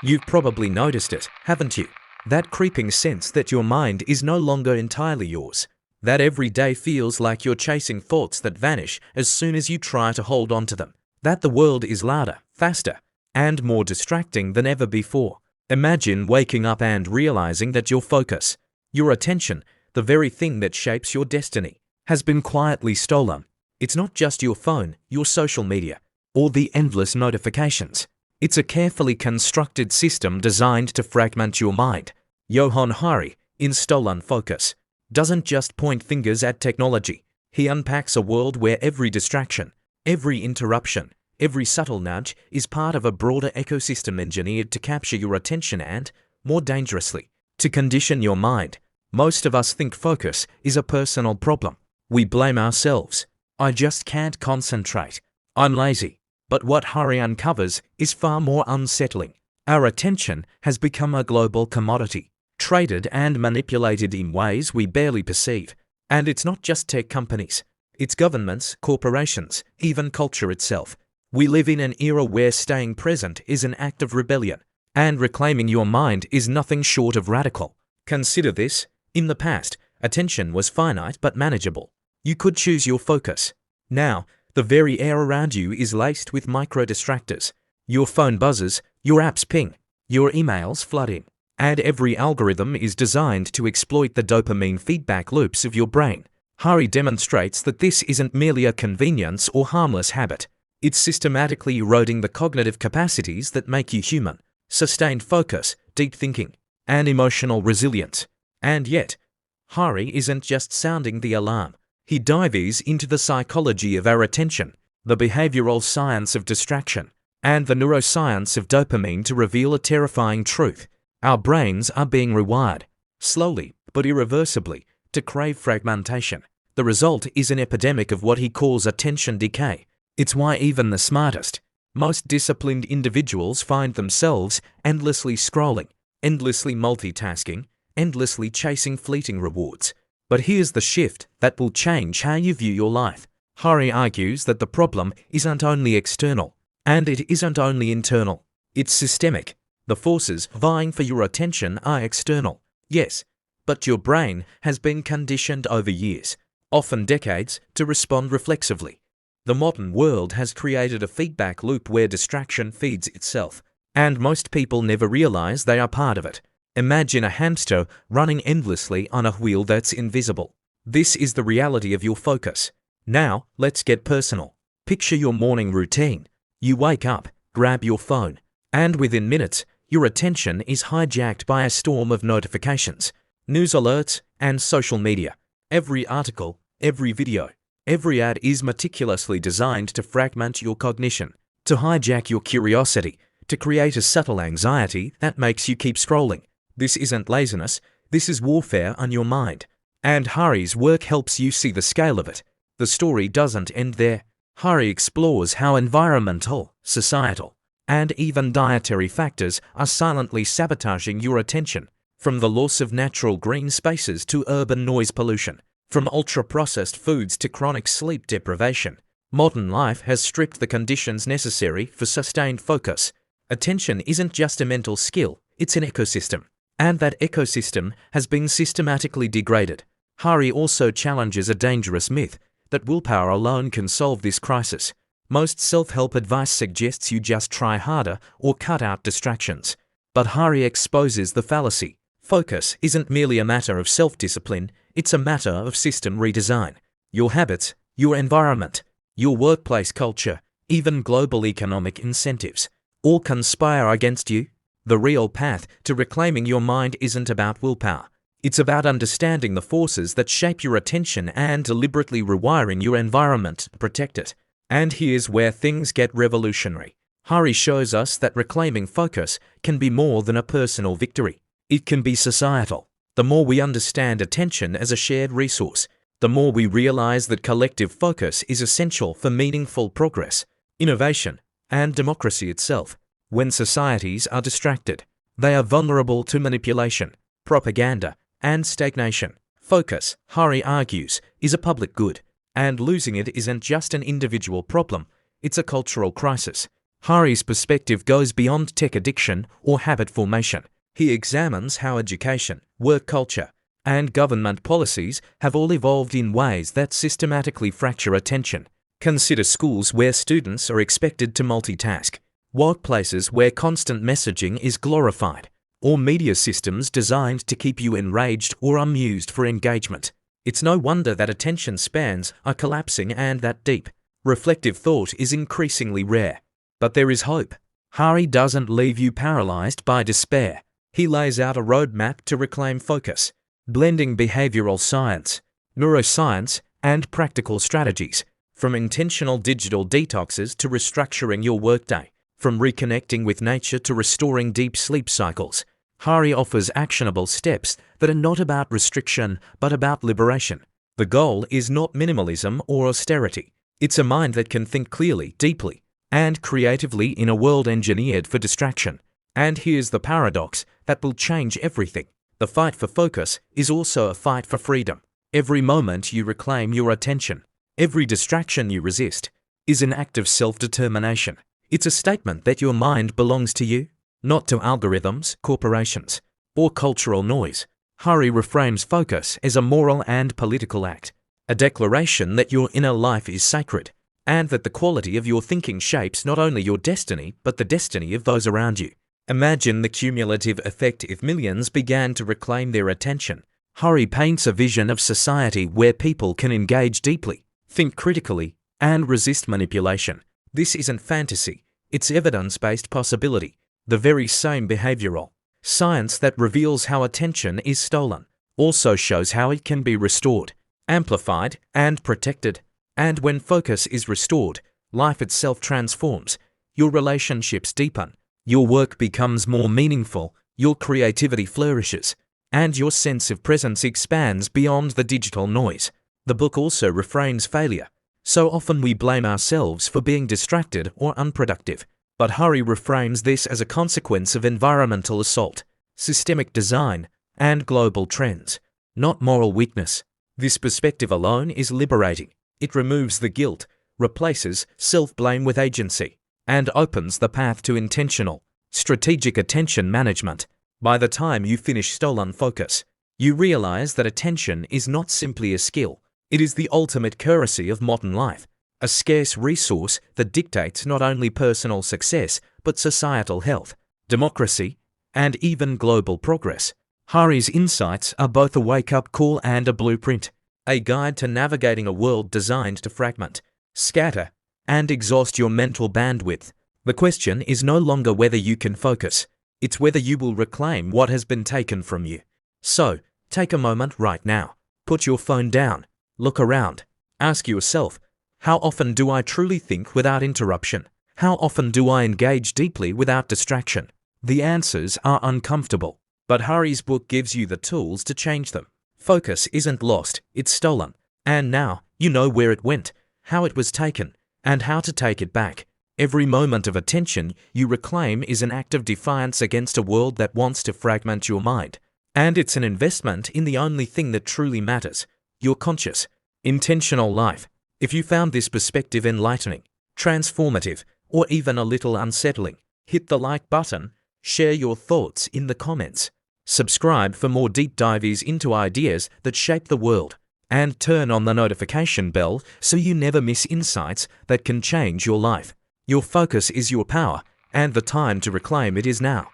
You've probably noticed it, haven't you? That creeping sense that your mind is no longer entirely yours. That every day feels like you're chasing thoughts that vanish as soon as you try to hold on to them. That the world is louder, faster, and more distracting than ever before. Imagine waking up and realizing that your focus, your attention, the very thing that shapes your destiny, has been quietly stolen. It's not just your phone, your social media, or the endless notifications. It's a carefully constructed system designed to fragment your mind. Johann Hari, in Stolen Focus, doesn't just point fingers at technology. He unpacks a world where every distraction, every interruption, every subtle nudge is part of a broader ecosystem engineered to capture your attention and, more dangerously, to condition your mind. Most of us think focus is a personal problem. We blame ourselves. I just can't concentrate. I'm lazy. But what Hari uncovers is far more unsettling. Our attention has become a global commodity, traded and manipulated in ways we barely perceive. And it's not just tech companies. It's governments, corporations, even culture itself. We live in an era where staying present is an act of rebellion, and reclaiming your mind is nothing short of radical. Consider this. In the past, attention was finite but manageable. You could choose your focus. Now, the very air around you is laced with micro-distractors. Your phone buzzes, your apps ping, your emails flood in, and every algorithm is designed to exploit the dopamine feedback loops of your brain. Hari demonstrates that this isn't merely a convenience or harmless habit. It's systematically eroding the cognitive capacities that make you human: sustained focus, deep thinking, and emotional resilience. And yet, Hari isn't just sounding the alarm. He dives into the psychology of our attention, the behavioral science of distraction, and the neuroscience of dopamine to reveal a terrifying truth. Our brains are being rewired, slowly but irreversibly, to crave fragmentation. The result is an epidemic of what he calls attention decay. It's why even the smartest, most disciplined individuals find themselves endlessly scrolling, endlessly multitasking, endlessly chasing fleeting rewards. But here's the shift that will change how you view your life. Hari argues that the problem isn't only external, and it isn't only internal. It's systemic. The forces vying for your attention are external, yes, but your brain has been conditioned over years, often decades, to respond reflexively. The modern world has created a feedback loop where distraction feeds itself, and most people never realize they are part of it. Imagine a hamster running endlessly on a wheel that's invisible. This is the reality of your focus. Now, let's get personal. Picture your morning routine. You wake up, grab your phone, and within minutes, your attention is hijacked by a storm of notifications, news alerts, and social media. Every article, every video, every ad is meticulously designed to fragment your cognition, to hijack your curiosity, to create a subtle anxiety that makes you keep scrolling. This isn't laziness, this is warfare on your mind. And Hari's work helps you see the scale of it. The story doesn't end there. Hari explores how environmental, societal, and even dietary factors are silently sabotaging your attention, from the loss of natural green spaces to urban noise pollution, from ultra-processed foods to chronic sleep deprivation. Modern life has stripped the conditions necessary for sustained focus. Attention isn't just a mental skill, it's an ecosystem. And that ecosystem has been systematically degraded. Hari also challenges a dangerous myth that willpower alone can solve this crisis. Most self-help advice suggests you just try harder or cut out distractions. But Hari exposes the fallacy. Focus isn't merely a matter of self-discipline, it's a matter of system redesign. Your habits, your environment, your workplace culture, even global economic incentives, all conspire against you. The real path to reclaiming your mind isn't about willpower. It's about understanding the forces that shape your attention and deliberately rewiring your environment to protect it. And here's where things get revolutionary. Hari shows us that reclaiming focus can be more than a personal victory. It can be societal. The more we understand attention as a shared resource, the more we realize that collective focus is essential for meaningful progress, innovation, and democracy itself. When societies are distracted, they are vulnerable to manipulation, propaganda, and stagnation. Focus, Hari argues, is a public good, and losing it isn't just an individual problem, it's a cultural crisis. Hari's perspective goes beyond tech addiction or habit formation. He examines how education, work culture, and government policies have all evolved in ways that systematically fracture attention. Consider schools where students are expected to multitask, workplaces where constant messaging is glorified, or media systems designed to keep you enraged or amused for engagement. It's no wonder that attention spans are collapsing and that deep, reflective thought is increasingly rare. But there is hope. Hari doesn't leave you paralyzed by despair. He lays out a roadmap to reclaim focus, blending behavioral science, neuroscience, and practical strategies, from intentional digital detoxes to restructuring your workday, from reconnecting with nature to restoring deep sleep cycles. Hari offers actionable steps that are not about restriction, but about liberation. The goal is not minimalism or austerity. It's a mind that can think clearly, deeply, and creatively in a world engineered for distraction. And here's the paradox that will change everything. The fight for focus is also a fight for freedom. Every moment you reclaim your attention, every distraction you resist, is an act of self-determination. It's a statement that your mind belongs to you, not to algorithms, corporations, or cultural noise. Hari reframes focus as a moral and political act, a declaration that your inner life is sacred, and that the quality of your thinking shapes not only your destiny, but the destiny of those around you. Imagine the cumulative effect if millions began to reclaim their attention. Hari paints a vision of society where people can engage deeply, think critically, and resist manipulation. This isn't fantasy, it's evidence-based possibility. The very same behavioral science that reveals how attention is stolen also shows how it can be restored, amplified, and protected. And when focus is restored, life itself transforms. Your relationships deepen, your work becomes more meaningful, your creativity flourishes, and your sense of presence expands beyond the digital noise. The book also reframes failure. So often we blame ourselves for being distracted or unproductive. But Hari reframes this as a consequence of environmental assault, systemic design, and global trends, not moral weakness. This perspective alone is liberating. It removes the guilt, replaces self-blame with agency, and opens the path to intentional, strategic attention management. By the time you finish stolen focus, you realize that attention is not simply a skill. It is the ultimate currency of modern life, a scarce resource that dictates not only personal success, but societal health, democracy, and even global progress. Hari's insights are both a wake-up call and a blueprint, a guide to navigating a world designed to fragment, scatter, and exhaust your mental bandwidth. The question is no longer whether you can focus, it's whether you will reclaim what has been taken from you. So, take a moment right now. Put your phone down. Look around. Ask yourself, how often do I truly think without interruption? How often do I engage deeply without distraction? The answers are uncomfortable, but Hari's book gives you the tools to change them. Focus isn't lost, it's stolen. And now, you know where it went, how it was taken, and how to take it back. Every moment of attention you reclaim is an act of defiance against a world that wants to fragment your mind. And it's an investment in the only thing that truly matters, your conscious, intentional life. If you found this perspective enlightening, transformative, or even a little unsettling, hit the like button, share your thoughts in the comments, subscribe for more deep dives into ideas that shape the world, and turn on the notification bell so you never miss insights that can change your life. Your focus is your power, and the time to reclaim it is now.